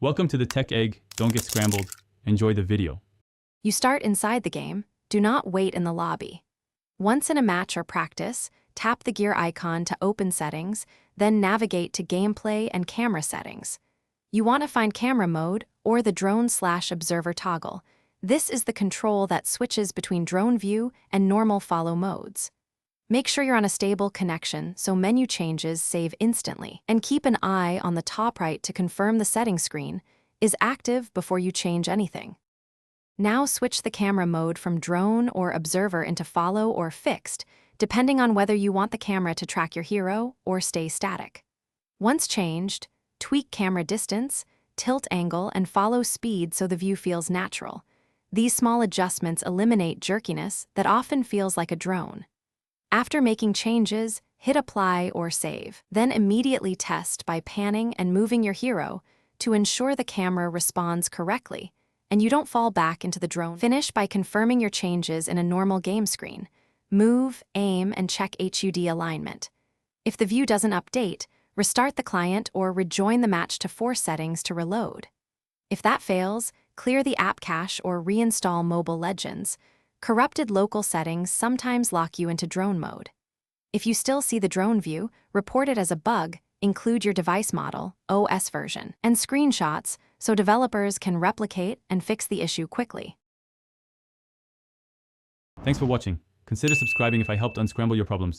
Welcome to the Tech Egg. Don't get scrambled. Enjoy the video. You start inside the game. Do not wait in the lobby. Once in a match or practice, tap the gear icon to open settings, then navigate to gameplay and camera settings. You want to find camera mode or the drone/observer toggle. This is the control that switches between drone view and normal follow modes. Make sure you're on a stable connection so menu changes save instantly, and keep an eye on the top right to confirm the settings screen is active before you change anything. Now switch the camera mode from drone or observer into follow or fixed, depending on whether you want the camera to track your hero or stay static. Once changed, tweak camera distance, tilt angle, and follow speed so the view feels natural. These small adjustments eliminate jerkiness that often feels like a drone. After making changes, hit apply or save. Then immediately test by panning and moving your hero to ensure the camera responds correctly and you don't fall back into the drone. Finish by confirming your changes in a normal game screen. Move, aim, and check HUD alignment. If the view doesn't update, restart the client or rejoin the match to force settings to reload. If that fails, clear the app cache or reinstall Mobile Legends. Corrupted local settings sometimes lock you into drone mode. If you still see the drone view, report it as a bug, include your device model, OS version, and screenshots so developers can replicate and fix the issue quickly. Thanks for watching. Consider subscribing if I helped unscramble your problems.